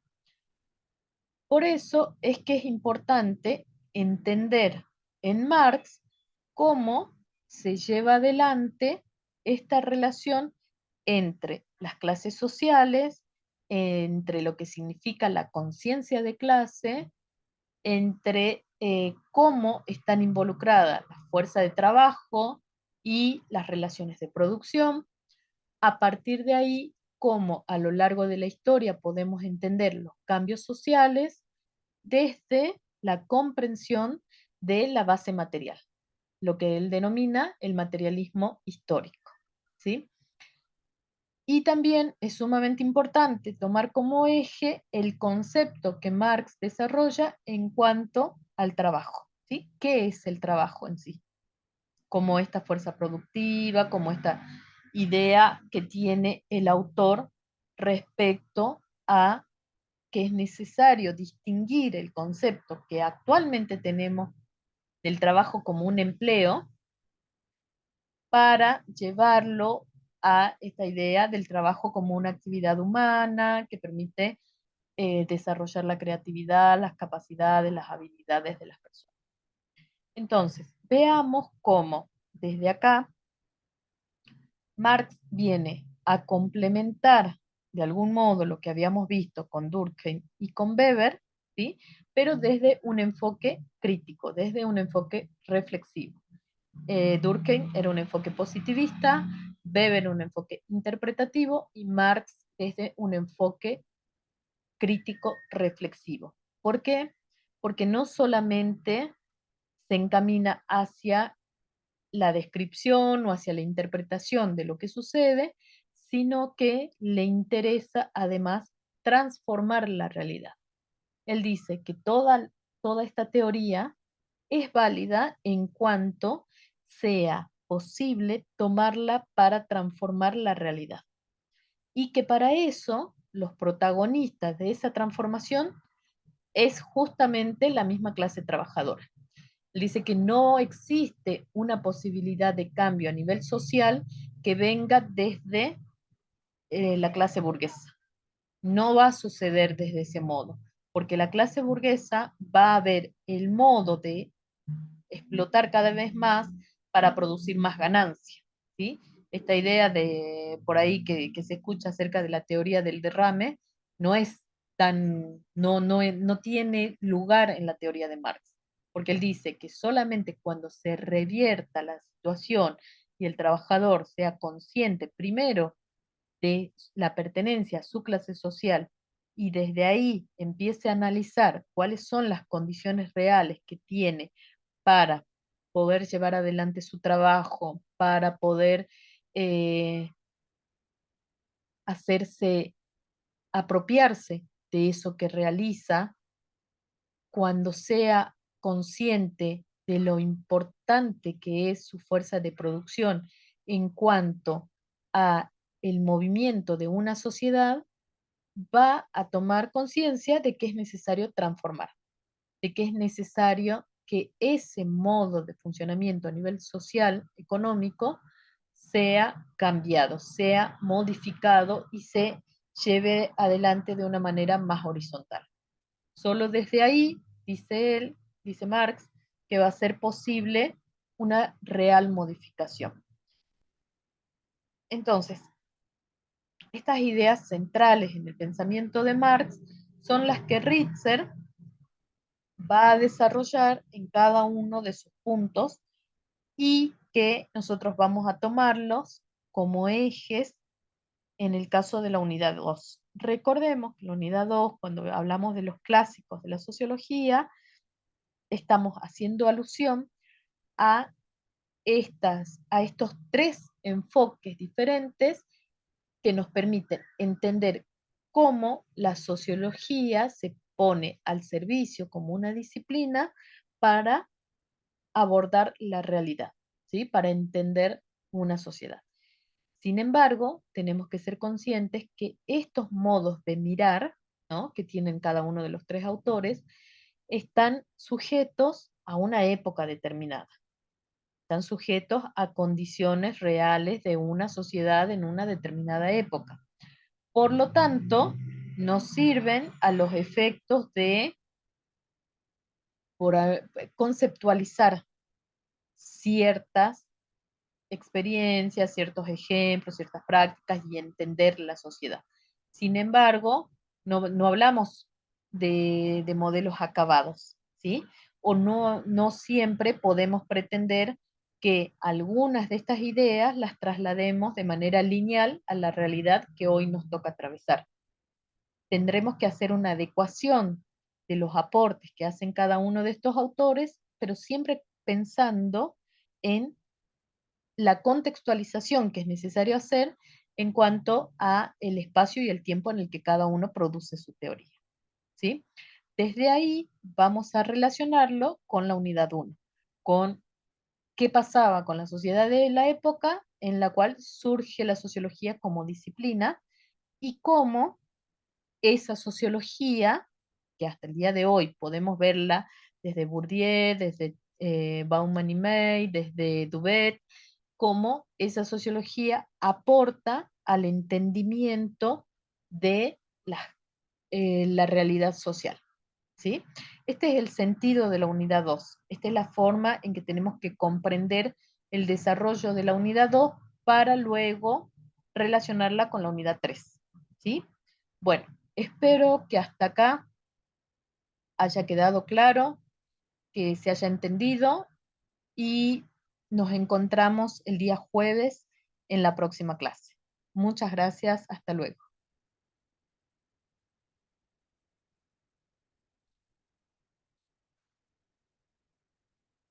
S1: Por eso es que es importante entender en Marx cómo se lleva adelante esta relación entre las clases sociales, entre lo que significa la conciencia de clase, entre cómo están involucradas la fuerza de trabajo y las relaciones de producción. A partir de ahí, cómo a lo largo de la historia podemos entender los cambios sociales desde la comprensión de la base material, lo que él denomina el materialismo histórico, ¿sí? Y también es sumamente importante tomar como eje el concepto que Marx desarrolla en cuanto al trabajo, ¿sí? ¿Qué es el trabajo en sí? Como esta fuerza productiva, como esta idea que tiene el autor respecto a que es necesario distinguir el concepto que actualmente tenemos del trabajo como un empleo para llevarlo a esta idea del trabajo como una actividad humana que permite desarrollar la creatividad, las capacidades, las habilidades de las personas. Entonces, veamos cómo desde acá Marx viene a complementar de algún modo lo que habíamos visto con Durkheim y con Weber, ¿sí? Pero desde un enfoque crítico, desde un enfoque reflexivo. Durkheim era un enfoque positivista, Weber un enfoque interpretativo y Marx desde un enfoque crítico reflexivo. ¿Por qué? Porque no solamente se encamina hacia la descripción o hacia la interpretación de lo que sucede, sino que le interesa además transformar la realidad. Él dice que toda esta teoría es válida en cuanto sea posible tomarla para transformar la realidad. Y que para eso los protagonistas de esa transformación es justamente la misma clase trabajadora. Dice que no existe una posibilidad de cambio a nivel social que venga desde la clase burguesa. No va a suceder desde ese modo, porque la clase burguesa va a ver el modo de explotar cada vez más para producir más ganancia, ¿sí? Esta idea de por ahí que se escucha acerca de la teoría del derrame no es no tiene lugar en la teoría de Marx, porque él dice que solamente cuando se revierta la situación y el trabajador sea consciente primero de la pertenencia a su clase social y desde ahí empiece a analizar cuáles son las condiciones reales que tiene para poder llevar adelante su trabajo, para poder eh, hacerse, apropiarse de eso que realiza, cuando sea consciente de lo importante que es su fuerza de producción en cuanto a el movimiento de una sociedad, va a tomar conciencia de que es necesario transformar, de que es necesario que ese modo de funcionamiento a nivel social, económico, sea cambiado, sea modificado y se lleve adelante de una manera más horizontal. Solo desde ahí, dice él, dice Marx, que va a ser posible una real modificación. Entonces, estas ideas centrales en el pensamiento de Marx son las que Ritzer va a desarrollar en cada uno de sus puntos y que nosotros vamos a tomarlos como ejes en el caso de la unidad 2. Recordemos que la unidad 2, cuando hablamos de los clásicos de la sociología, estamos haciendo alusión a, a estos tres enfoques diferentes que nos permiten entender cómo la sociología se pone al servicio como una disciplina para abordar la realidad, ¿sí? Para entender una sociedad. Sin embargo, tenemos que ser conscientes que estos modos de mirar, ¿no?, que tienen cada uno de los tres autores, están sujetos a una época determinada, están sujetos a condiciones reales de una sociedad en una determinada época. Por lo tanto, nos sirven a los efectos de por, conceptualizar ciertas experiencias, ciertos ejemplos, ciertas prácticas y entender la sociedad. Sin embargo, no hablamos de modelos acabados, ¿sí? O no siempre podemos pretender que algunas de estas ideas las traslademos de manera lineal a la realidad que hoy nos toca atravesar. Tendremos que hacer una adecuación de los aportes que hacen cada uno de estos autores, pero siempre pensando en la contextualización que es necesario hacer en cuanto a el espacio y el tiempo en el que cada uno produce su teoría, ¿sí? Desde ahí vamos a relacionarlo con la unidad 1, con qué pasaba con la sociedad de la época en la cual surge la sociología como disciplina y cómo esa sociología, que hasta el día de hoy podemos verla desde Bourdieu, desde Bauman y May, desde Duvet, cómo esa sociología aporta al entendimiento de la realidad social, ¿sí? Este es el sentido de la unidad 2. Esta es la forma en que tenemos que comprender el desarrollo de la unidad 2 para luego relacionarla con la unidad 3, ¿sí? Bueno, espero que hasta acá haya quedado claro, que se haya entendido y nos encontramos el día jueves en la próxima clase. Muchas gracias, hasta luego.